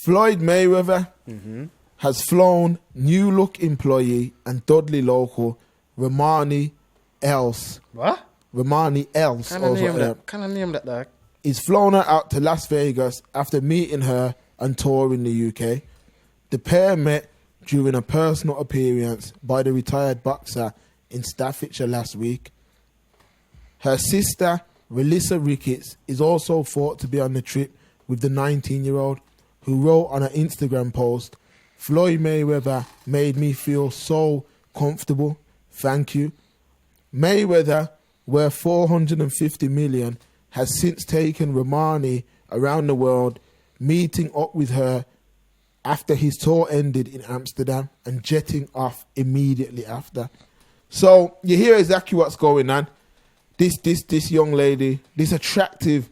Floyd Mayweather has flown new look employee and Dudley local Romani Els. What? Romani Els. Can I name that, dog? He's flown her out to Las Vegas after meeting her on tour in the UK. The pair met during a personal appearance by the retired boxer in Staffordshire last week. Her sister, Relissa Ricketts, is also thought to be on the trip with the 19-year-old, who wrote on an Instagram post, "Floyd Mayweather made me feel so comfortable. Thank you." Mayweather, worth $450 million, has since taken Romani around the world, meeting up with her after his tour ended in Amsterdam and jetting off immediately after. So you hear exactly what's going on. This young lady, this attractive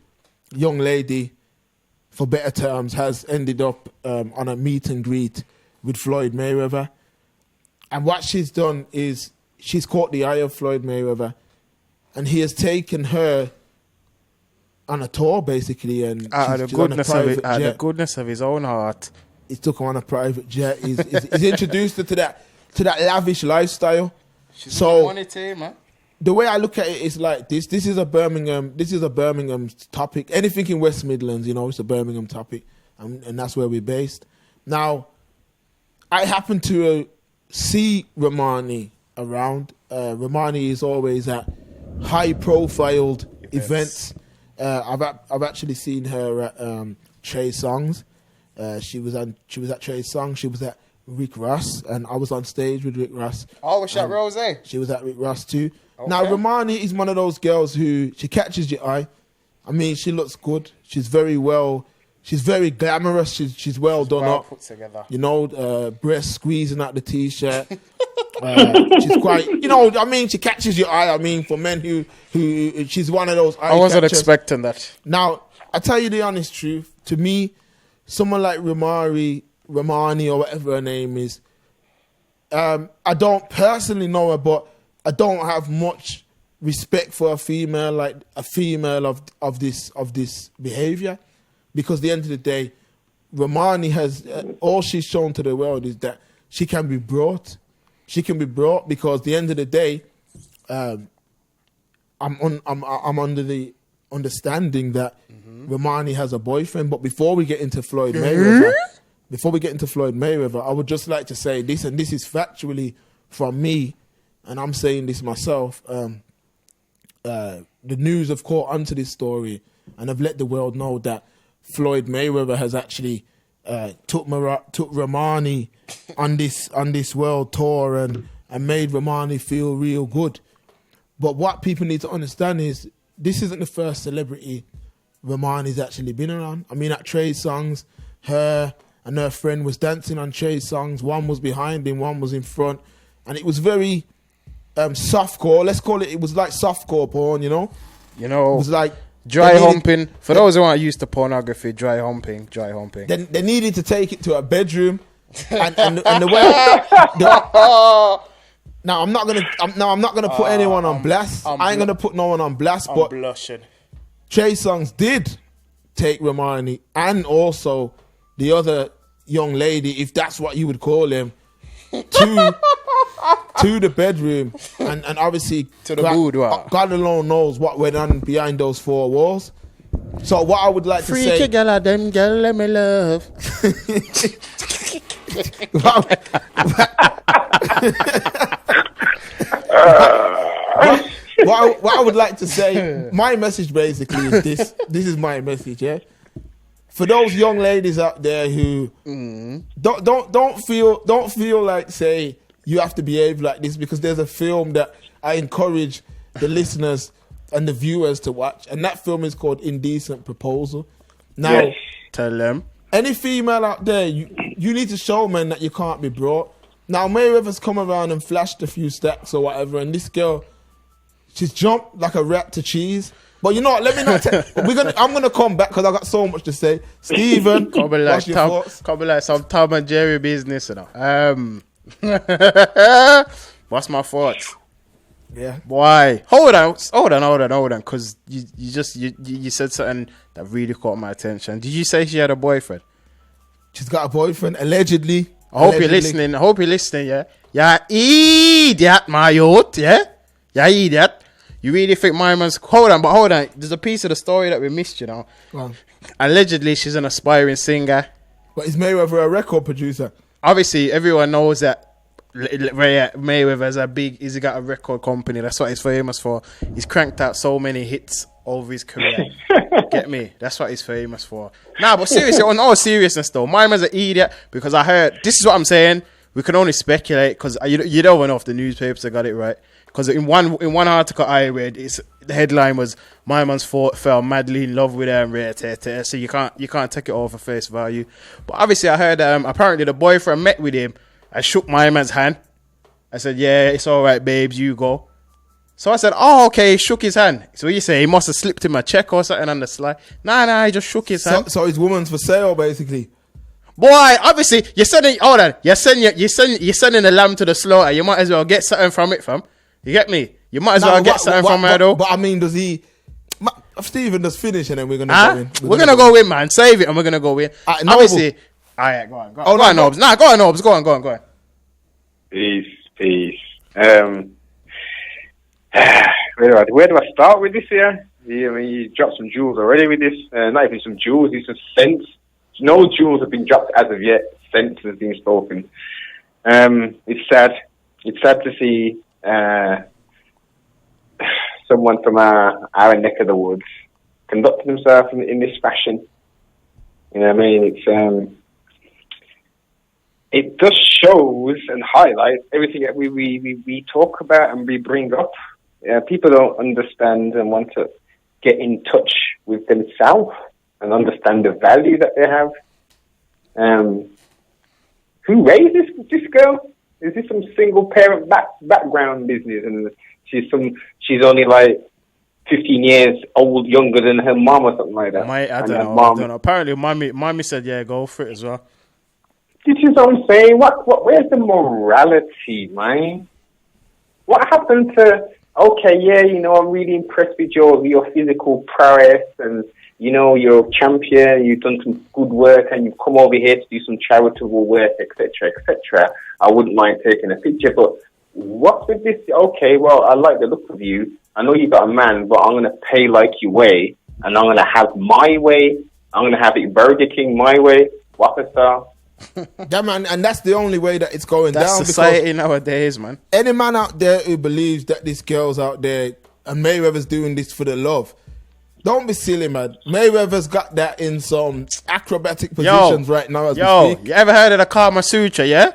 young lady, for better terms, has ended up on a meet and greet with Floyd Mayweather. And what she's done is she's caught the eye of Floyd Mayweather, and he has taken her on a tour, basically. And the goodness of his own heart, he took her on a private jet. He's introduced her to that lavish lifestyle. She's so money too, man. The way I look at it is like this. This is a Birmingham topic. Anything in West Midlands, it's a Birmingham topic, and that's where we're based. Now, I happen to see Romani around. Romani is always at high-profiled events. I've actually seen her at Trey Songz. She was at Trey Songz. She was at Rick Ross, and I was on stage with Rick Ross. Oh, was she at Rose? She was at Rick Ross too. Okay. Now, Romani is one of those girls who, she catches your eye. I mean, she looks good. She's very glamorous. She's well done up. Put together. Breast squeezing out the t-shirt. She's quite, she catches your eye. I mean, for men who she's one of those eye I wasn't catchers. expecting that. Now, I tell you the honest truth. To me, someone like Romani or whatever her name is, I don't personally know her, but I don't have much respect for a female of this behavior, because at the end of the day, Romani has all she's shown to the world is that she can be brought. She can be brought because at the end of the day, I'm under the understanding that Romani has a boyfriend. But before we get into Floyd Mayweather, I would just like to say this, and this is factually from me, and I'm saying this myself. The news have caught onto this story and have let the world know that Floyd Mayweather has actually took Romani on this world tour and made Romani feel real good. But what people need to understand is this isn't the first celebrity Romani's actually been around. I mean, at Trey Songz, her and her friend was dancing on Trey Songz. One was behind him, one was in front, and it was very softcore. Let's call it. It was like softcore porn, It was like dry humping. For those who aren't used to pornography, dry humping. Then they needed to take it to a bedroom, and the way. Now I'm not gonna put anyone on blast. I ain't gonna put no one on blast. I'm but blushing. Trey Songz did take Romani and also the other young lady, if that's what you would call him, to the bedroom, and obviously to the boudoir. God alone knows what went on behind those four walls. So what I would like to say, freaky girl, them girl, let me love. What I would like to say, my message basically is this. This is my message, yeah. For those young ladies out there who don't feel like, say, you have to behave like this, because there's a film that I encourage the listeners and the viewers to watch, and that film is called Indecent Proposal. Now, tell them, any female out there, you need to show men that you can't be brought. Now, Mayweather's come around and flashed a few stacks or whatever, and this girl, she's jumped like a rat to cheese. But you know what? Let me not. I'm gonna come back because I got so much to say. Stephen, what's your thoughts? Come like some Tom and Jerry business, What's my thoughts? Yeah. Why? Hold on. Because you said something that really caught my attention. Did you say she had a boyfriend? She's got a boyfriend, allegedly. I hope you're listening. Yeah. Yeah, idiot, my youth. Yeah, idiot. You really think my man's... Hold on. There's a piece of the story that we missed, you know. Allegedly, she's an aspiring singer. But is Mayweather a record producer? Obviously, everyone knows that Mayweather's he's got a record company. That's what he's famous for. He's cranked out so many hits over his career. Get me? That's what he's famous for. Nah, but seriously, on all seriousness though, my man's an idiot because I heard... This is what I'm saying. We can only speculate because you don't know if the newspapers have got it right. Because in one article I read, the headline was "My man's fell madly in love with her," and so you can't take it all for face value. But obviously, I heard apparently the boyfriend met with him and shook my man's hand. I said, "Yeah, it's all right, babes, you go." So I said, "Oh, okay." He shook his hand. So what you say? He must have slipped him a check or something on the slide. Nah, he just shook his hand. So his woman's for sale, basically. Boy, obviously you're sending. Hold on, you're sending the lamb to the slaughter. You might as well get something from it, fam. You get me? You might as well get something from her, though. But I mean, does he... Stephen does finish and then we're going to go in. We're going to go in, man. Save it and we're going to go in. Obviously... Alright, go on. Go on, Nobs. Nah, go on, Nobs. Go on. Peace. Where do I start with this here? You dropped some jewels already with this. Not even some jewels, it's just sense. No jewels have been dropped as of yet. Sense has been spoken. It's sad. It's sad to see someone from our neck of the woods conducting himself in this fashion. You know what I mean? It just shows and highlights everything that we talk about and we bring up. People don't understand and want to get in touch with themselves and understand the value that they have. Who raised this girl? Is this some single parent background business? And she's only like 15 years old, younger than her mom or something like that. I don't know. Apparently, mommy said, yeah, go for it as well. This is what I'm saying. Where's the morality, man? What happened to, okay, yeah, I'm really impressed with your physical prowess and, you're a champion, you've done some good work and you've come over here to do some charitable work, etc., etc. I wouldn't mind taking a picture, but what's with this? Okay, well, I like the look of you. I know you got a man, but I'm going to pay like you weigh and I'm going to have my way. I'm going to have it Burger King my way, Whopper style. Yeah, man, and that's the only way that it's going down. That's society nowadays, man. Any man out there who believes that this girl's out there and Mayweather's doing this for the love, don't be silly, man. Mayweather's got that in some acrobatic positions right now as we speak. You ever heard of the Kama Sutra, yeah?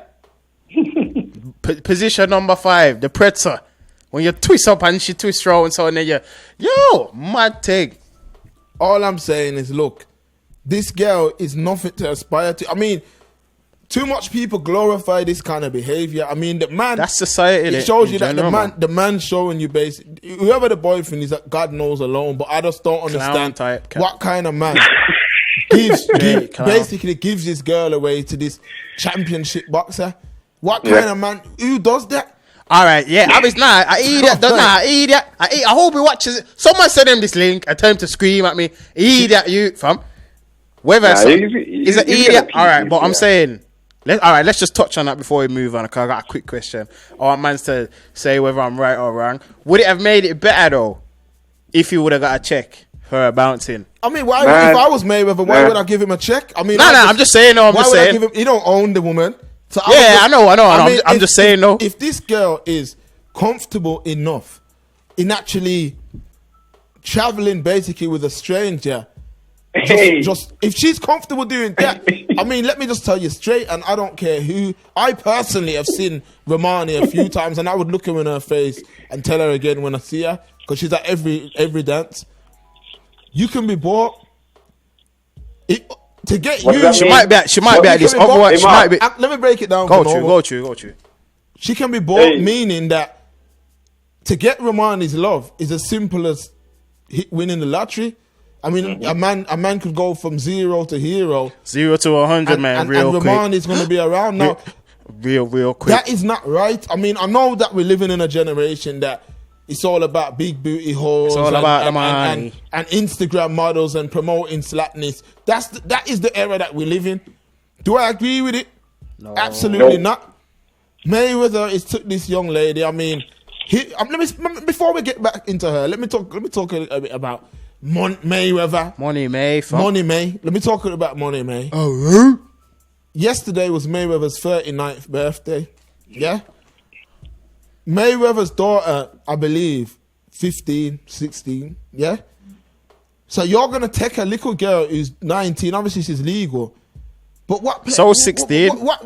Position number 5, the pretzel. When you twist up and she twists around and so on, then mad thing. All I'm saying is, look, this girl is nothing to aspire to. I mean, too much people glorify this kind of behavior. I mean, the man... That's society. It shows you that the man showing you basically... Whoever the boyfriend is, God knows alone, but I just don't understand what kind of man basically gives this girl away to this championship boxer. What kind of man... Who does that? All right, yeah. I hope he watches it. Someone send him this link. I tell him to scream at me. Idiot, you, fam. Whether he's an idiot. All right, but I'm saying... Let's just touch on that before we move on, because I got a quick question. I want man to say whether I'm right or wrong. Would it have made it better, though, if you would have got a check for a bouncing? I mean, if I was Mayweather, why would I give him a check? I mean, I'm just saying, no, I'm just saying. He don't own the woman. So I know. I'm just saying, no. If this girl is comfortable enough in actually traveling basically with a stranger, just if she's comfortable doing that, I mean, let me just tell you straight, and I don't care who. I personally have seen Romani a few times, and I would look her in her face and tell her again when I see her, because she's at every dance. You can be bought. To get you, she might be at this other one. She might be. Let me break it down. Go through. She can be bought, meaning that to get Romani's love is as simple as winning the lottery. I mean, a man could go from 0 to hero, 0 to 100, man, real quick. And Romani's going to be around now. Real quick. That is not right. I mean, I know that we're living in a generation that it's all about big booty hoes. It's all about the money. And Instagram models and promoting slackness. That is the era that we live in. Do I agree with it? No. Absolutely Nope. not. Mayweather is took this young lady. I mean, before we get back into her, let me talk a bit about Mayweather. Money May. Fuck. Money May. Let me talk about Money May. Oh, Yesterday was Mayweather's 39th birthday. Yeah. Mayweather's daughter, I believe, 15, 16. Yeah. So you're gonna take a little girl who's 19. Obviously, she's legal. But what? So 16. What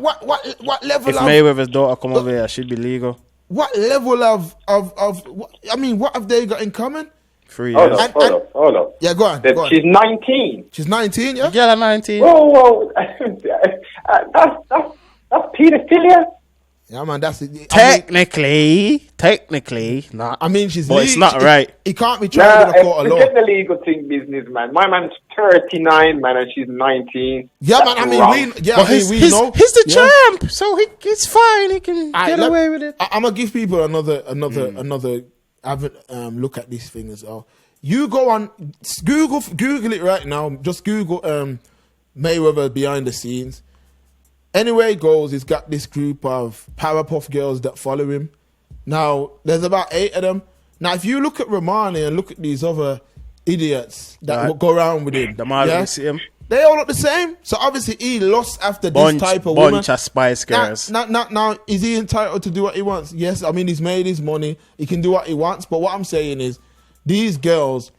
level if of Mayweather's daughter come over here, she'd be legal. what level of I mean, what have they got in common? 3 Hold years. up, hold up. Yeah, go on. That Go on. she's 19. She's 19. Yeah. Girl at 19. Whoa. That's pedophilia. Yeah, man. That's it. Technically, not. I mean, she's. But it's not right. It can't be tried in a court of law. Forget the legal thing business, man. My man's 39, man, and she's 19. Yeah, That's man. I mean, wrong. But he's the champ, so he's fine. He can get away with it. I'm gonna give people another look at this thing as well. You go on Google it right now. Just Google Mayweather behind the scenes. Anywhere he goes, he's got this group of Powerpuff Girls that follow him. Now, there's about 8 of them. Now, if you look at Romani and look at these other idiots that will go around with him, you see him. they all look the same. So obviously, he lost after this type of woman. Bunch of Spice Girls. Now, is he entitled to do what he wants? Yes, I mean, he's made his money. He can do what he wants. But what I'm saying is, these girls,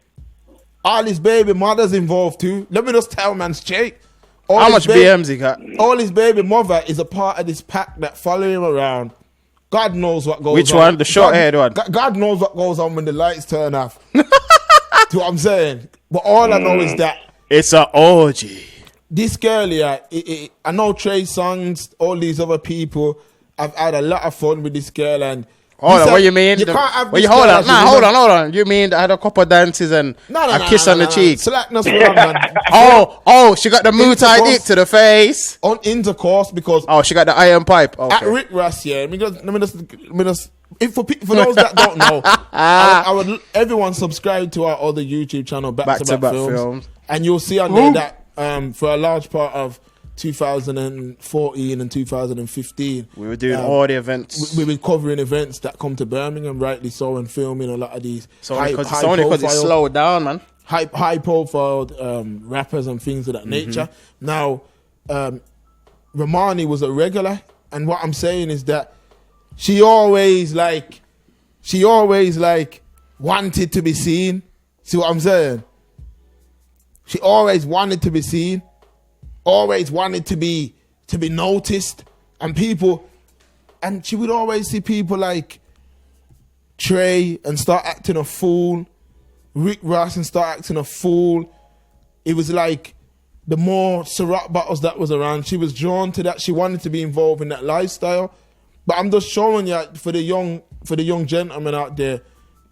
all his baby mothers involved too. Let me just tell man straight. How much BMs he got? All his baby mother is a part of this pack that follow him around. God knows what goes on. Which one? The short-haired one? God knows what goes on when the lights turn off. Do what I'm saying? But all I know is that it's an orgy. this girl here, I know Trey Songz, all these other people have had a lot of fun with this girl. And hold on, what you mean? You can't have this hold girl on, as hold a on, hold on. You mean I had a couple of dances and a kiss on the cheek? Slackness wrong, man. Oh, she got the Muay Thai dick to the face. On intercourse because she got the iron pipe. Okay. at Rick Ross, yeah. Let me just for those that don't know, I would everyone subscribe to our other YouTube channel, Back to Back Films, and you'll see on there that for a large part of 2014 and 2015, we were doing all the events. We were covering events that come to Birmingham, rightly so, and filming a lot of these. So only because it's slowed down, man. High profile rappers and things of that nature. Now, Romani was a regular, and what I'm saying is that she always wanted to be seen. See what I'm saying? She always wanted to be seen, always wanted to be noticed, and she would always see people like Trey and start acting a fool, Rick Ross and start acting a fool. It was like the more Ciroc bottles that was around, she was drawn to that. She wanted to be involved in that lifestyle. But I'm just showing you for the young gentleman out there,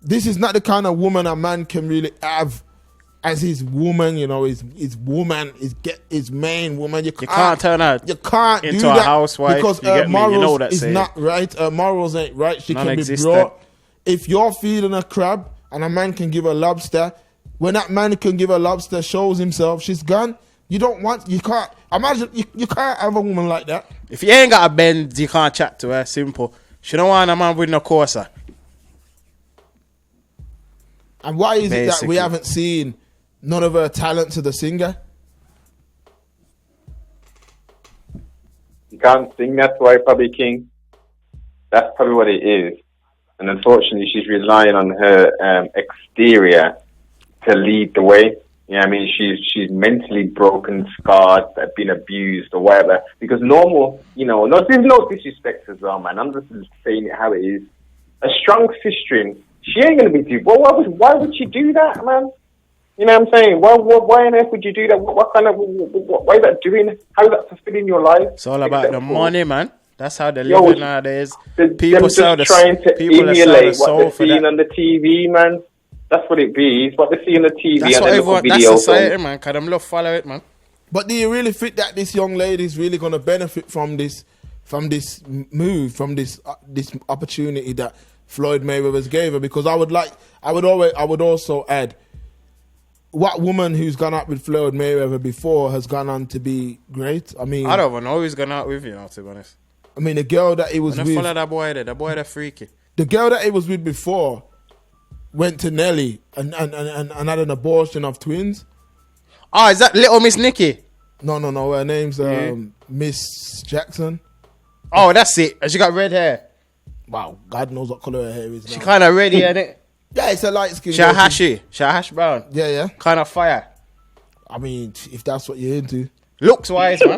this is not the kind of woman a man can really have as his woman. You know, his woman, his main woman. You can't turn her. You can't into do a that housewife because her morals is not right. Her morals ain't right. She can be brought. If you're feeding a crab and a man can give a lobster, when that man can give a lobster, shows himself, she's gone. You can't imagine. You can't have a woman like that. If you ain't got a bend, you can't chat to her. Simple. She don't want a man with no Corsa. And why is it that we haven't seen none of her talent to the singer? You can't sing, that's why, probably, King. That's probably what it is. And unfortunately, she's relying on her exterior to lead the way. Yeah, I mean, she's mentally broken, scarred, been abused or whatever. Because normal, there's no disrespect as well, man. I'm just saying it how it is. A strong sister-in, she ain't going to be doing. Well, why would she do that, man? You know what I'm saying? Why on earth would you do that? Why is that doing? How is that fulfilling your life? It's all about the money, man. That's how they're living nowadays. People sell trying to emulate what they're seeing on the TV, man. That's what it be. It's what they see on the TV. That's and what everyone. That's society, man. Cause them love follow it, man. But do you really think that this young lady is really going to benefit from this move, from this opportunity that Floyd Mayweather gave her? Because I would also add, what woman who's gone out with Floyd Mayweather before has gone on to be great? I mean, I don't even know who he's gone out with, you know, to be honest. I mean, the girl that he was And I with, follow that boy there. That boy there freaky. the girl that he was with before, went to Nelly and had an abortion of twins. Oh, is that little Miss Nikki? No. Her name's Miss Jackson. Oh, that's it. And she got red hair. Wow, God knows what color her hair is now. She kind of ready, innit? Yeah, it's a light skin. She a hashy. She a hash brown. Yeah. Kind of fire. I mean, if that's what you're into. Looks wise, man.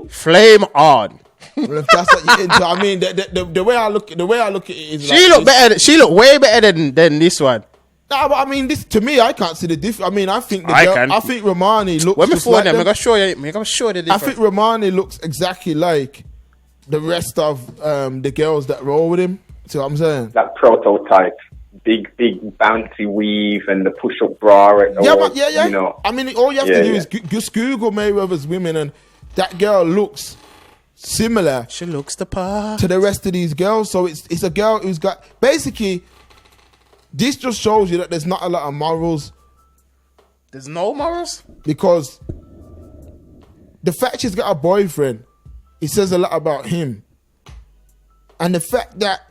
Flame on. Well, if that's what you're into, I mean, the way I look at it is. She look better. She look way better than this one. Nah, but I mean, this to me, I can't see the difference. I mean, I think I think Romani looks. When just before like them, them. I'm gonna show you. I'm gonna show you the I difference. think Romani looks exactly like the rest of the girls that roll with him. See what I'm saying? That prototype, big bouncy weave and the push-up bra. Yeah. You know, I mean, all you have to do is just Google Mayweather's women, and that girl looks similar She looks the part. to the rest of these girls. So it's a girl who's got basically. This just shows you that there's not a lot of morals, There's no morals. because the fact she's got a boyfriend, it says a lot about him. And the fact that,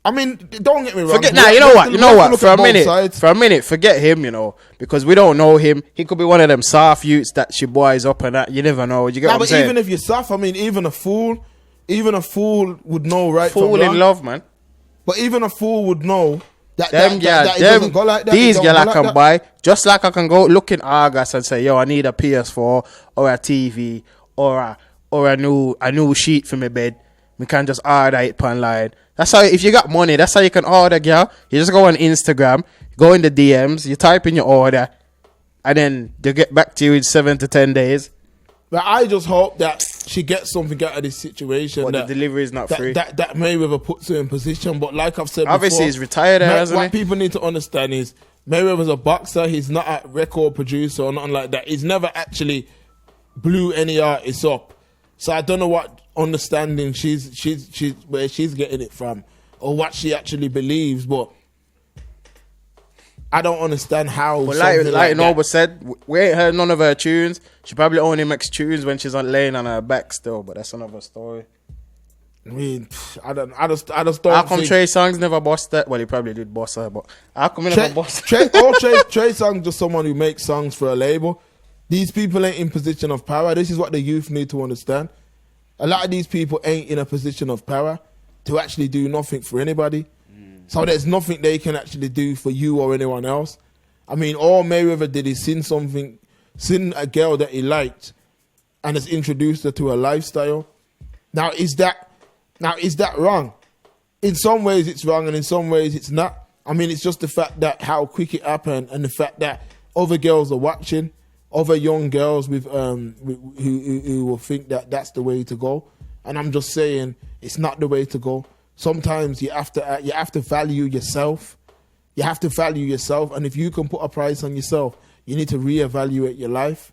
I mean, don't get me wrong. Forget we now. have- You we know have what? to- You we know have to what? look For at a both minute. sides. For a minute, forget him. You know, because we don't know him. He could be one of them soft youths that she boys up and that. You never know. You get Nah, what I'm but saying? even if you're soft, I mean, even a fool would know right from Fool wrong. in love, man. But even a fool would know that Them that girls, it doesn't go like that. these It girls don't I go can like that. buy, just like I can go look in August and say, yo, I need a PS4 or a TV or a new sheet for my bed. We can just order it online. That's how, if you got money, that's how you can order, girl. You just go on Instagram, go in the DMs, you type in your order, and then they'll get back to you in 7 to 10 days. But I just hope that she gets something out of this situation. But that, the delivery is not free. That Mayweather puts her in position. But like I've said Obviously, before, he's retired, hasn't what he? people need to understand is Mayweather's a boxer. He's not a record producer or nothing like that. He's never actually blew any artists up. So I don't know what understanding she's where she's getting it from or what she actually believes. But I don't understand how. But something like that- Noble said, we ain't heard none of her tunes. She probably only makes tunes when she's on laying on her back still, but that's another story. I mean, I just don't. How come think- Trey Songz never bossed that? Well, he probably did boss her, but how come he never bossed Trey Songz just someone who makes songs for a label. These people ain't in position of power. This is what the youth need to understand. A lot of these people ain't in a position of power to actually do nothing for anybody. So there's nothing they can actually do for you or anyone else. I mean, all Mayweather did is seen a girl that he liked and has introduced her to a lifestyle. Now is that wrong? In some ways it's wrong and in some ways it's not. I mean, it's just the fact that how quick it happened and the fact that other girls are watching, other young girls with who will think that that's the way to go. And I'm just saying it's not the way to go. Sometimes you have to value yourself. You have to value yourself, and if you can put a price on yourself, you need to reevaluate your life.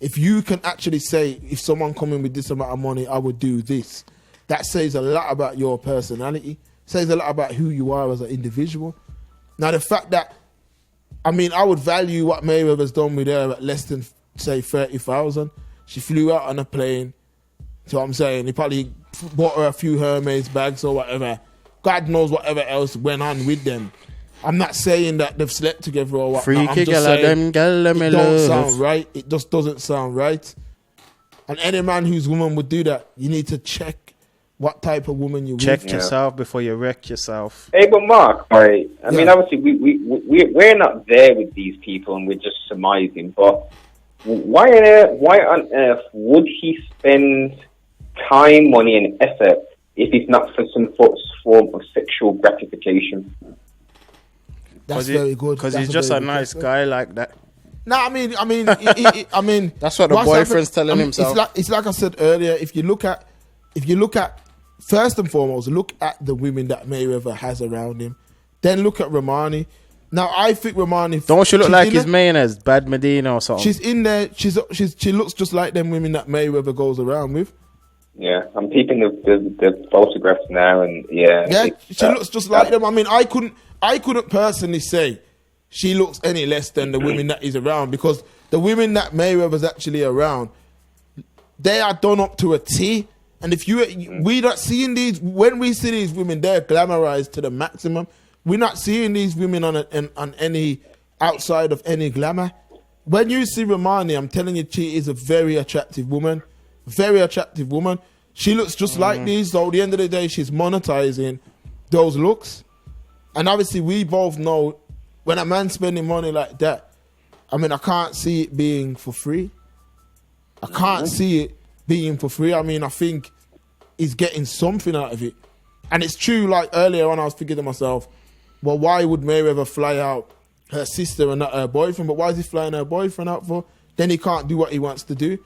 If you can actually say, if someone coming with this amount of money, I would do this. That says a lot about your personality. Says a lot about who you are as an individual. Now, the fact that, I mean, I would value what Mayweather's done with her at less than, say, 30,000. She flew out on a plane. So I'm saying he probably bought her a few Hermes bags or whatever. God knows whatever else went on with them. I'm not saying that they've slept together or whatnot. I'm Freaky just girl, saying them girl, me it don't love. sound right. It just doesn't sound right. And any man whose woman would do that, you need to check what type of woman you Check with. yourself before you wreck yourself. Hey, but Mark, right? I mean, Yeah. obviously, we're not there with these people, and we're just surmising. But why on earth would he spend time, money, and effort if it's not for some form of sexual gratification? That's very good. Because That's he's just a very good nice question. guy like that. No, I mean, That's what the what's boyfriend's happened- telling I mean, himself. It's like I said earlier. If you look at first and foremost, look at the women that Mayweather has around him. Then look at Romani. Now, I think Romani. Don't she look she's like in his there- mayonnaise, Bad Medina or something? She's in there. She looks just like them women that Mayweather goes around with. Yeah, I'm peeping the photographs now, and Yeah, it's, she looks just like them. I mean, I couldn't personally say she looks any less than the women that is around, because the women that Mayweather's actually around, they are done up to a T. And if we not seeing these, when we see these women, they're glamorized to the maximum. We're not seeing these women on any outside of any glamour. When you see Romani, I'm telling you, she is a very attractive woman. Very attractive woman. She looks just like these, so at the end of the day, she's monetizing those looks. And obviously, we both know when a man's spending money like that, I mean, I can't see it being for free. I can't see it being for free. I mean, I think he's getting something out of it. And it's true, like earlier on, I was thinking to myself, well, why would Mayweather fly out her sister and not her boyfriend? But why is he flying her boyfriend out for? Then he can't do what he wants to do.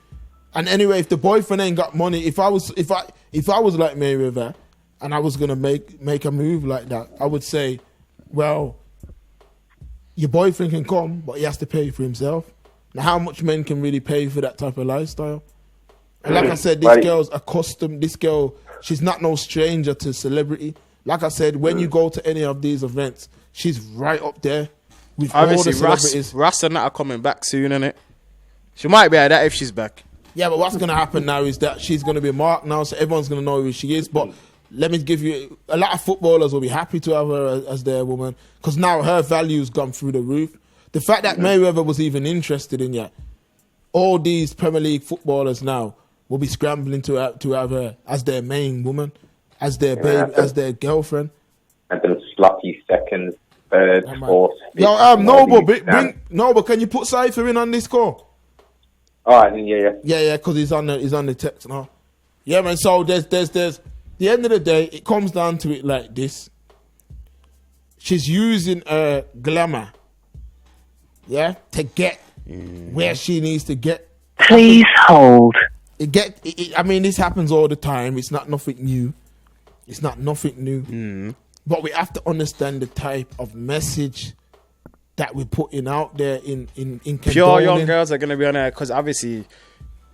And anyway, if the boyfriend ain't got money, if I was like Mayweather and I was gonna make a move like that, I would say, well, your boyfriend can come, but he has to pay for himself. Now, how much men can really pay for that type of lifestyle? And like I said, this girl's accustomed. This girl, she's not no stranger to celebrity. Like I said, when you go to any of these events, she's right up there with Obviously, all the celebrities. Russ and that are coming back soon, innit? She might be at that if she's back. Yeah, but what's going to happen now is that she's going to be marked now, so everyone's going to know who she is. But let me give you, a lot of footballers will be happy to have her as their woman, because now her value's gone through the roof. The fact that Mayweather was even interested in you, all these Premier League footballers now will be scrambling to have her as their main woman, as their babe, as their girlfriend. And then sloppy seconds, third, fourth. But can you put Cypher in on this call? All right, then, yeah. Yeah, because he's on the text now. Yeah, man. So there's the end of the day, it comes down to it like this. She's using her glamour, yeah, to get where she needs to get. Please hold. I mean, this happens all the time. It's not nothing new. But we have to understand the type of message that we're putting out there in pure young girls are going to be on there, because obviously,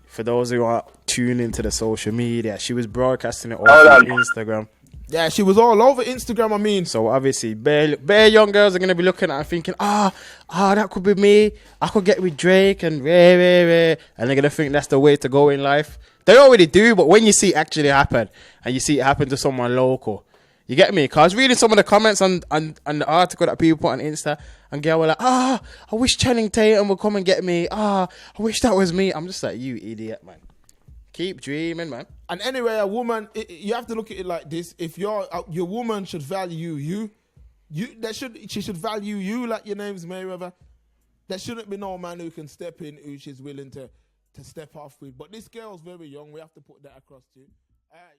for those who are tuning into the social media, she was broadcasting it all over Instagram. Yeah, she was all over Instagram, I mean. So obviously, bare young girls are going to be looking at her and thinking, that could be me. I could get with Drake and and they're going to think that's the way to go in life. They already do, but when you see it actually happen, and you see it happen to someone local, you get me? Because I was reading some of the comments on the article that people put on Insta, and girls were like, I wish Channing Tatum would come and get me. I wish that was me. I'm just like, you idiot, man. Keep dreaming, man. And anyway, a woman, you have to look at it like this. If your woman should value she should value you like your name's Mayweather. There shouldn't be no man who can step in who she's willing to step off with. But this girl's very young. We have to put that across to you. All right.